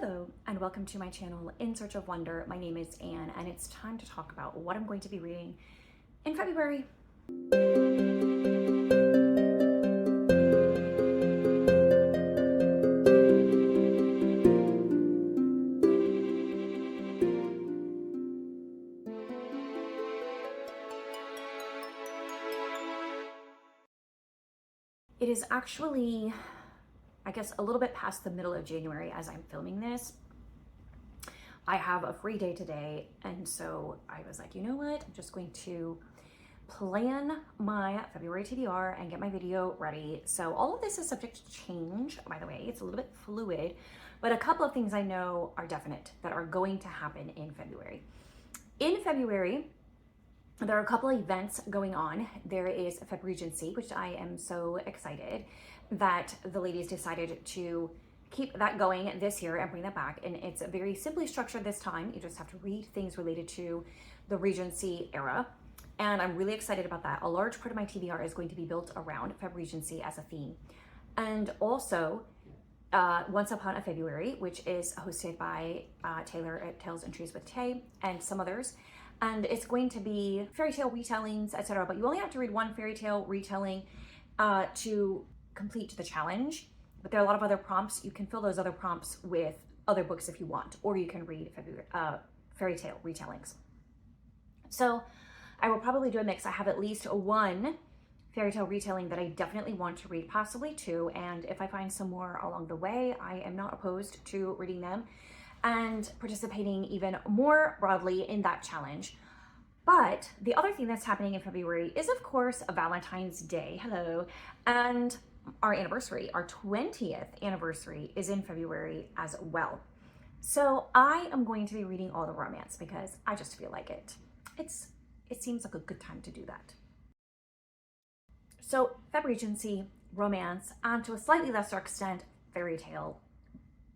Hello and welcome to my channel In Search of Wonder. My name is Anne and it's time to talk about what I'm going to be reading in February. It is actually, I guess, a little bit past the middle of January as I'm filming this. I have a free day today, and so I was like, you know what? I'm just going to plan my February TBR and get my video ready. So all of this is subject to change, by the way. It's a little bit fluid, but a couple of things I know are definite that are going to happen in February. In February, there are a couple of events going on. There is Febregency, which I am so excited that the ladies decided to keep that going this year and bring that back. And it's very simply structured this time. You just have to read things related to the Regency era. And I'm really excited about that. A large part of my TBR is going to be built around Febregency as a theme. And also, Once Upon a February, which is hosted by Taylor at Tales and Trees with Tay and some others. And it's going to be fairy tale retellings, etc. But you only have to read one fairy tale retelling to complete the challenge. But there are a lot of other prompts. You can fill those other prompts with other books if you want, or you can read fairy tale retellings. So I will probably do a mix. I have at least one fairy tale retelling that I definitely want to read, possibly two. And if I find some more along the way, I am not opposed to reading them and participating even more broadly in that challenge. But the other thing that's happening in February is, of course, a Valentine's Day. Hello. And our anniversary, our 20th anniversary, is in February as well. So I am going to be reading all the romance because I just feel like it. It seems like a good time to do that. So Febregency, romance, and to a slightly lesser extent, fairy tale.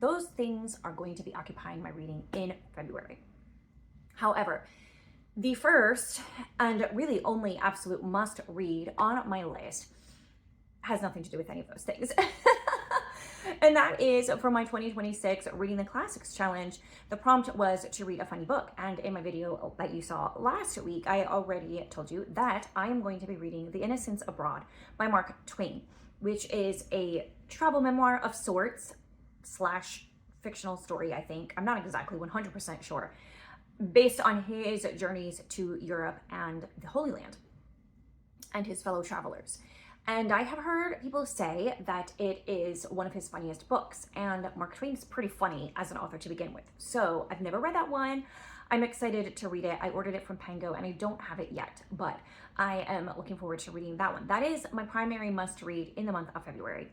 Those things are going to be occupying my reading in February. However, the first and really only absolute must read on my list has nothing to do with any of those things. And that is for my 2026 Reading the Classics Challenge. The prompt was to read a funny book. And in my video that you saw last week, I already told you that I am going to be reading The Innocents Abroad by Mark Twain, which is a travel memoir of sorts / fictional story, I think. I'm not exactly 100% sure, based on his journeys to Europe and the Holy Land and his fellow travelers. And I have heard people say that it is one of his funniest books, and Mark Twain is pretty funny as an author to begin with. So I've never read that one. I'm excited to read it. I ordered it from Pango and I don't have it yet, but I am looking forward to reading that one. That is my primary must read in the month of February.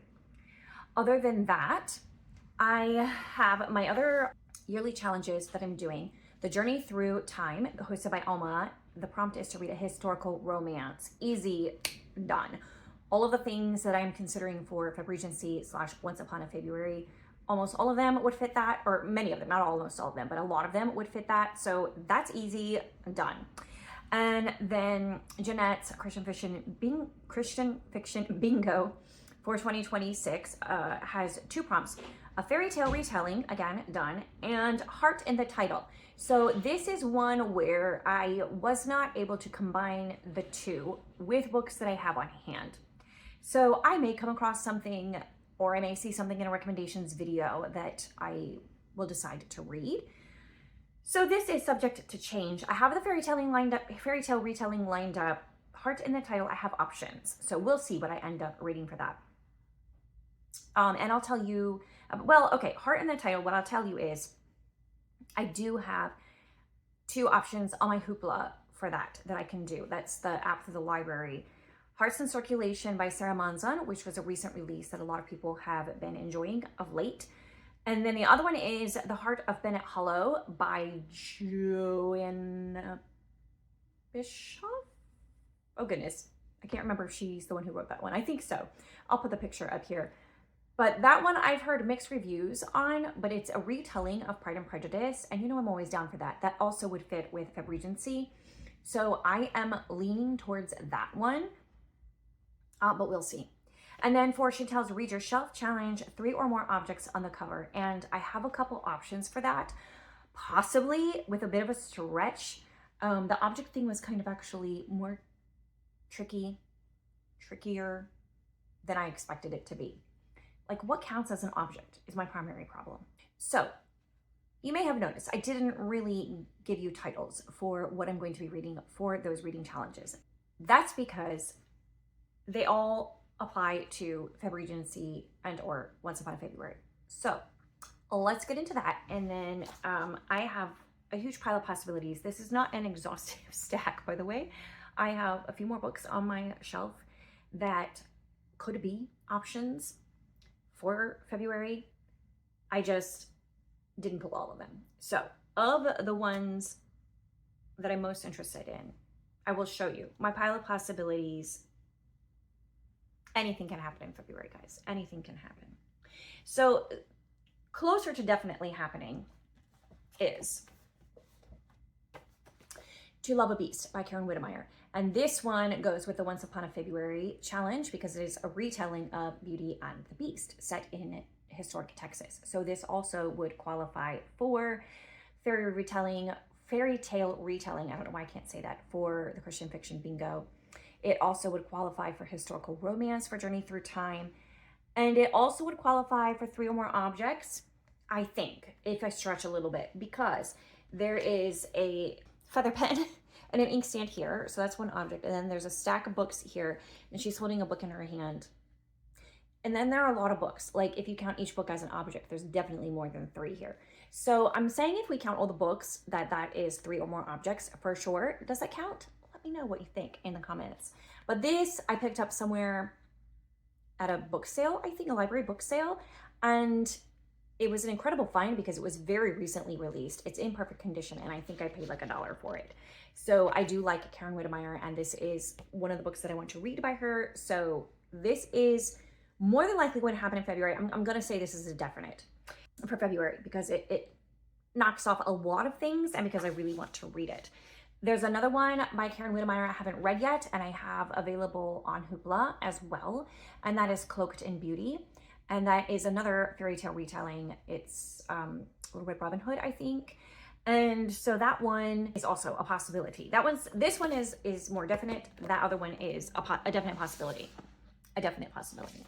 Other than that, I have my other yearly challenges that I'm doing. The Journey Through Time, hosted by Alma. The prompt is to read a historical romance. Easy, done. All of the things that I'm considering for Febregency / Once Upon a February, almost all of them would fit that, or many of them, not almost all of them, but a lot of them would fit that. So that's easy, done. And then Jeanette's Christian Fiction Bingo for 2026 has two prompts. A fairy tale retelling, again, done, and Heart in the Title. So this is one where I was not able to combine the two with books that I have on hand. So I may come across something, or I may see something in a recommendations video that I will decide to read. So this is subject to change. I have the fairy tale retelling lined up. Heart in the Title, I have options. So we'll see what I end up reading for that. And I'll tell you, well, okay, Heart in the Title, what I'll tell you is I do have two options on my Hoopla for that I can do. That's the app for the library. Hearts in Circulation by Sarah Manzan, which was a recent release that a lot of people have been enjoying of late. And then the other one is The Heart of Bennett Hollow by Joanna Bischoff. Oh goodness, I can't remember if she's the one who wrote that one. I think so. I'll put the picture up here. But that one I've heard mixed reviews on, but it's a retelling of Pride and Prejudice. And you know I'm always down for that. That also would fit with Febregency. So I am leaning towards that one, but we'll see. And then for Chantel's Read Your Shelf Challenge, 3 or more objects on the cover. And I have a couple options for that, possibly with a bit of a stretch. The object thing was kind of actually more trickier than I expected it to be. Like, what counts as an object is my primary problem. So you may have noticed I didn't really give you titles for what I'm going to be reading for those reading challenges. That's because they all apply to Febregency and or Once Upon a February. So let's get into that. And then I have a huge pile of possibilities. This is not an exhaustive stack, by the way. I have a few more books on my shelf that could be options for February. I just didn't pull all of them. So of the ones that I'm most interested in, I will show you my pile of possibilities. Anything can happen in February, guys. Anything can happen. So closer to definitely happening is To Love a Beast by Karen Whittemire. And this one goes with the Once Upon a February challenge because it is a retelling of Beauty and the Beast set in historic Texas. So this also would qualify for fairy tale retelling. I don't know why I can't say that, for the Christian fiction bingo. It also would qualify for historical romance for Journey Through Time. And it also would qualify for 3 or more objects, I think, if I stretch a little bit, because there is a feather pen and an inkstand here. So that's one object. And then there's a stack of books here, and she's holding a book in her hand. And then there are a lot of books. Like, if you count each book as an object, there's definitely more than 3 here. So I'm saying if we count all the books, that is 3 or more objects for sure. Does that count? Let me know what you think in the comments. But this I picked up somewhere at a book sale, I think a library book sale. And it was an incredible find because it was very recently released. It's in perfect condition, and I think I paid like $1 for it. So I do like Karen Whittemire, and this is one of the books that I want to read by her. So this is more than likely going to happen in February. I'm going to say this is a definite for February because it knocks off a lot of things and because I really want to read it. There's another one by Karen Whittemire I haven't read yet, and I have available on Hoopla as well, and that is Cloaked in Beauty. And that is another fairy tale retelling. It's Little Red Robin Hood, I think. And so that one is also a possibility. This one is more definite. That other one is a definite possibility. A definite possibility.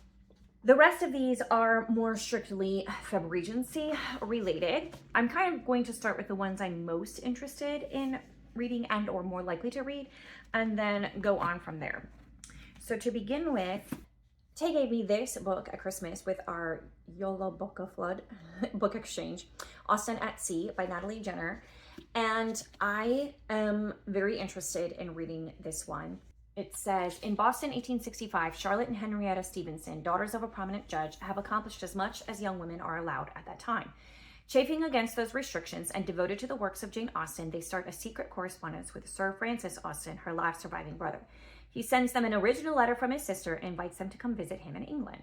The rest of these are more strictly Febregency related. I'm kind of going to start with the ones I'm most interested in reading and or more likely to read, and then go on from there. So to begin with, Tay gave me this book at Christmas with our Yola Boca Flood book exchange, Austen at Sea by Natalie Jenner. And I am very interested in reading this one. It says, in Boston, 1865, Charlotte and Henrietta Stevenson, daughters of a prominent judge, have accomplished as much as young women are allowed at that time. Chafing against those restrictions and devoted to the works of Jane Austen, they start a secret correspondence with Sir Francis Austen, her last surviving brother. He sends them an original letter from his sister and invites them to come visit him in England.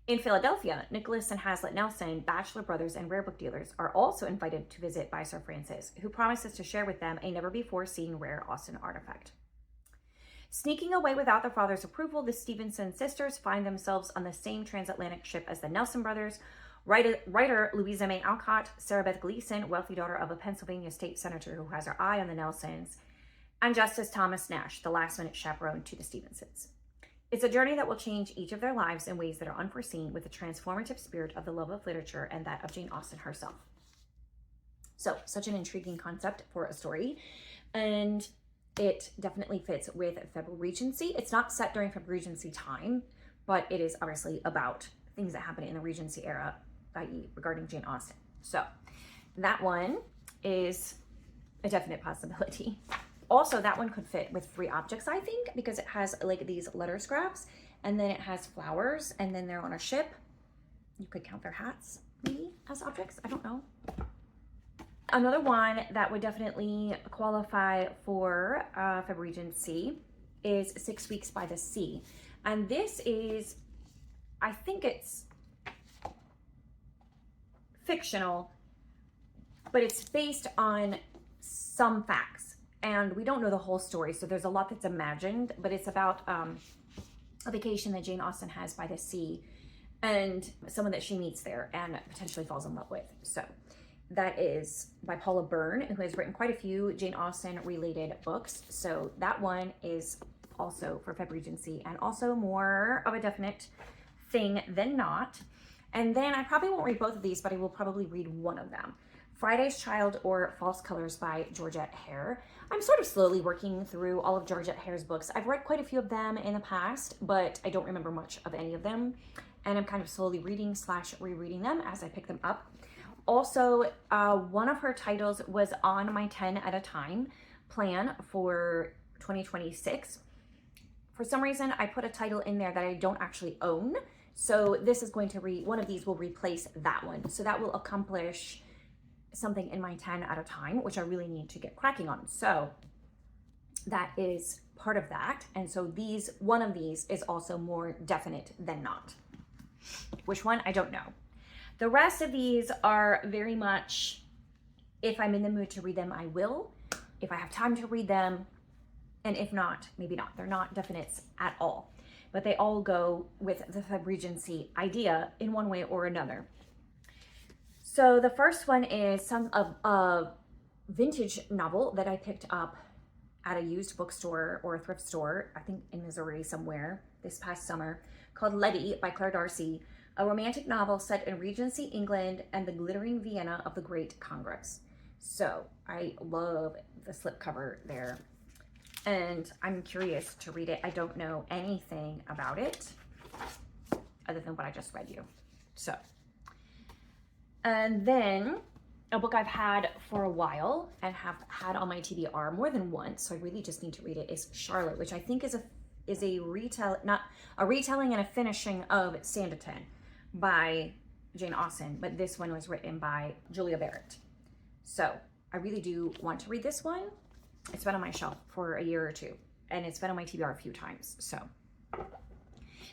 In Philadelphia, Nicholas and Hazlitt Nelson, bachelor brothers and rare book dealers, are also invited to visit by Sir Francis, who promises to share with them a never-before-seen rare Austen artifact. Sneaking away without their father's approval, the Stevenson sisters find themselves on the same transatlantic ship as the Nelson brothers. Writer Louisa May Alcott, Sarah Beth Gleason, wealthy daughter of a Pennsylvania state senator who has her eye on the Nelsons, and Justice Thomas Nash, the last-minute chaperone to the Stevensons. It's a journey that will change each of their lives in ways that are unforeseen, with the transformative spirit of the love of literature and that of Jane Austen herself. So, such an intriguing concept for a story, and it definitely fits with Febregency. It's not set during Febregency time, but it is obviously about things that happen in the Regency era, i.e. regarding Jane Austen. So, that one is a definite possibility. Also, that one could fit with 3 objects, I think, because it has like these letter scraps, and then it has flowers, and then they're on a ship. You could count their hats, maybe, as objects. I don't know. Another one that would definitely qualify for Febregency is 6 Weeks by the Sea. And this is, I think it's fictional, but it's based on some facts. And we don't know the whole story, so there's a lot that's imagined, but it's about a vacation that Jane Austen has by the sea, and someone that she meets there and potentially falls in love with. So that is by Paula Byrne, who has written quite a few Jane Austen related books. So that one is also for Febregency, and also more of a definite thing than not. And then I probably won't read both of these, but I will probably read one of them. Friday's Child or False Colors by Georgette Hare. I'm sort of slowly working through all of Georgette Hare's books. I've read quite a few of them in the past, but I don't remember much of any of them. And I'm kind of slowly reading / rereading them as I pick them up. Also, one of her titles was on my 10 at a time plan for 2026. For some reason, I put a title in there that I don't actually own. So this is going to one of these will replace that one. So that will accomplish something in my 10 at a time, which I really need to get cracking on. So that is part of that. And so one of these is also more definite than not. Which one? I don't know. The rest of these are very much, if I'm in the mood to read them, I will. If I have time to read them, and if not, maybe not. They're not definites at all, but they all go with the Febregency idea in one way or another. So the first one is a vintage novel that I picked up at a used bookstore or a thrift store, I think in Missouri somewhere, this past summer, called Letty by Claire Darcy, a romantic novel set in Regency England and the glittering Vienna of the Great Congress. So I love the slipcover there, and I'm curious to read it. I don't know anything about it other than what I just read you. So, and then a book I've had for a while and have had on my TBR more than once, so I really just need to read it, is Charlotte, which I think is a retelling and a finishing of Sanditon by Jane Austen, but this one was written by Julia Barrett. So I really do want to read this one. It's been on my shelf for a year or two, and it's been on my TBR a few times. So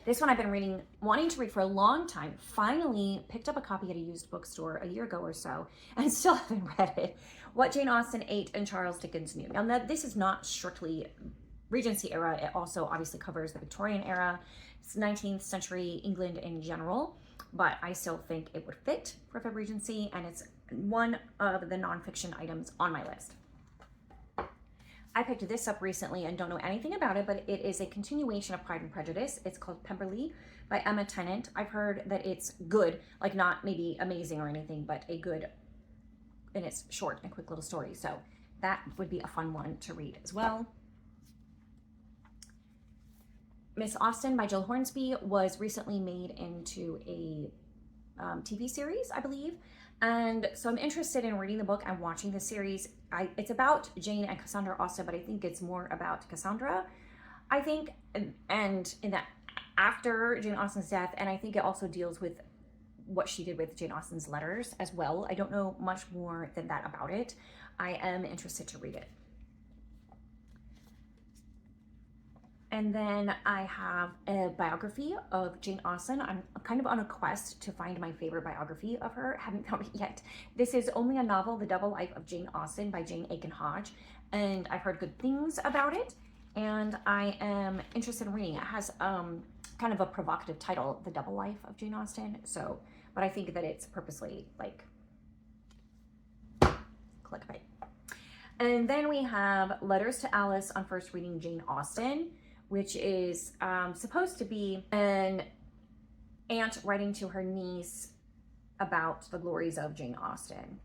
this one I've been wanting to read for a long time. Finally picked up a copy at a used bookstore a year ago or so, and still haven't read it. What Jane Austen Ate and Charles Dickens Knew. Now, this is not strictly Regency era. It also obviously covers the Victorian era. It's 19th century England in general, but I still think it would fit for Febregency, and it's one of the nonfiction items on my list. I picked this up recently and don't know anything about it, but it is a continuation of Pride and Prejudice. It's called Pemberley by Emma Tennant. I've heard that it's good, like not maybe amazing or anything, but a good, and it's short and quick little story. So that would be a fun one to read as well. Miss Austen by Jill Hornsby was recently made into a TV series, I believe. And so I'm interested in reading the book and watching the series. It's about Jane and Cassandra Austen, but I think it's more about Cassandra, I think, and in that after Jane Austen's death, and I think it also deals with what she did with Jane Austen's letters as well. I don't know much more than that about it. I am interested to read it. And then I have a biography of Jane Austen. I'm kind of on a quest to find my favorite biography of her. Haven't found it yet. This is only a novel, The Double Life of Jane Austen by Jane Aiken Hodge. And I've heard good things about it, and I am interested in reading it. It has kind of a provocative title, The Double Life of Jane Austen. So, but I think that it's purposely like clickbait. And then we have Letters to Alice on First Reading Jane Austen, which is supposed to be an aunt writing to her niece about the glories of Jane Austen.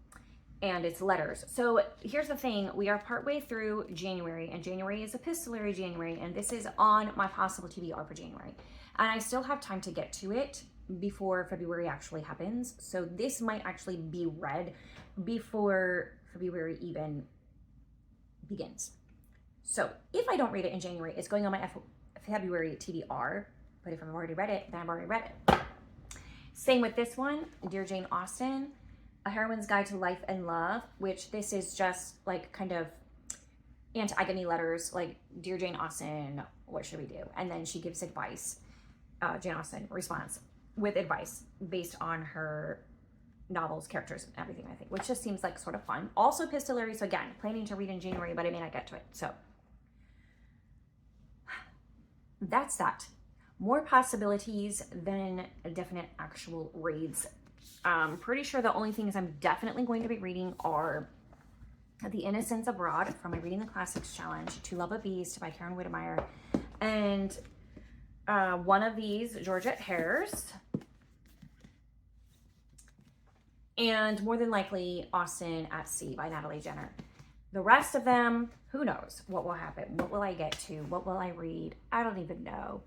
And it's letters. So here's the thing, we are partway through January, and January is epistolary January, and this is on my possible TBR for January. And I still have time to get to it before February actually happens. So this might actually be read before February even begins. So if I don't read it in January, it's going on my February TBR, but if I've already read it, then I've already read it. Same with this one, Dear Jane Austen, A Heroine's Guide to Life and Love, which this is just like kind of Antigone letters, like, Dear Jane Austen, what should we do? And then she gives advice, Jane Austen responds with advice based on her novels, characters, and everything, I think, which just seems like sort of fun. Also epistolary, so again, planning to read in January, but I may not get to it, so that's that. more possibilities than definite actual reads. Pretty sure the only things I'm definitely going to be reading are The Innocents Abroad from my Reading the Classics Challenge, To Love a Beast by Karen Whittemire, and one of these Georgette Hares, and more than likely Austin at Sea by Natalie Jenner. The rest of them, who knows what will happen? What will I get to? What will I read? I don't even know.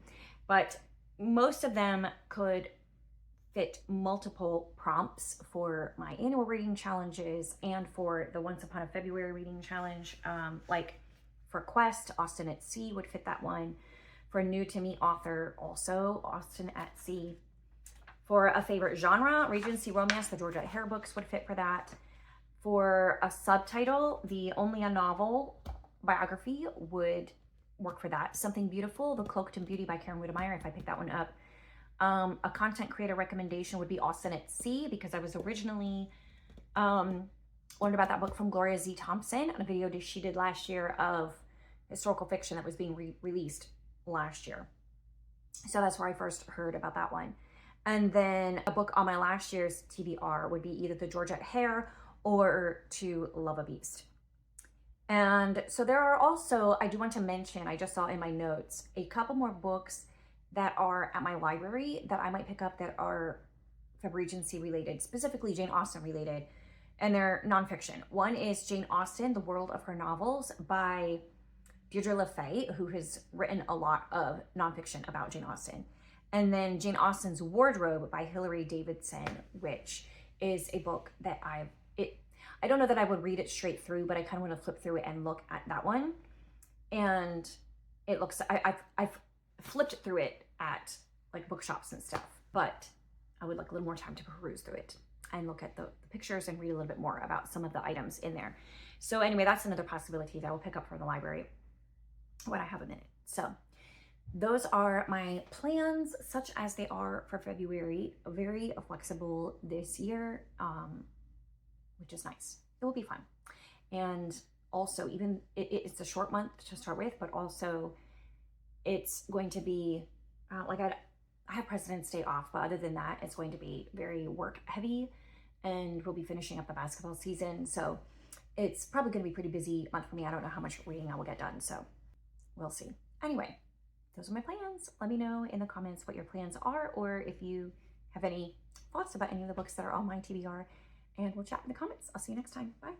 But most of them could fit multiple prompts for my annual reading challenges and for the Once Upon a February reading challenge. Like for Quest, Austin at Sea would fit that one. For a new to me author, also Austin at Sea. For a favorite genre, Regency romance, the Georgette Hare books would fit for that. For a subtitle, the Only a Novel biography would work for that. Something Beautiful, The Cloaked in Beauty by Karen Whittemire, if I pick that one up. A content creator recommendation would be Austin at Sea, because I was originally learned about that book from Gloria Z. Thompson on a video she did last year of historical fiction that was being released last year. So that's where I first heard about that one. And then a book on my last year's TBR would be either the Georgette Hare or To Love a Beast. And so there are also, I do want to mention, I just saw in my notes, a couple more books that are at my library that I might pick up that are Febregency related, specifically Jane Austen related, and they're nonfiction. One is Jane Austen, The World of Her Novels by Deirdre LaFay, who has written a lot of nonfiction about Jane Austen. And then Jane Austen's Wardrobe by Hilary Davidson, which is a book that I don't know that I would read it straight through, but I kind of want to flip through it and look at that one. And it looks, I've flipped through it at like bookshops and stuff, but I would like a little more time to peruse through it and look at the pictures and read a little bit more about some of the items in there. So anyway, that's another possibility that I will pick up from the library when I have a minute. So those are my plans, such as they are for February. Very flexible this year, which is nice. It will be fun. And also, even it's a short month to start with, but also it's going to be like I have President's Day off, but other than that, it's going to be very work heavy, and we'll be finishing up the basketball season. So it's probably going to be a pretty busy month for me. I don't know how much reading I will get done, so we'll see. Anyway, those are my plans. Let me know in the comments what your plans are, or if you have any thoughts about any of the books that are on my TBR, and we'll chat in the comments. I'll see you next time. Bye.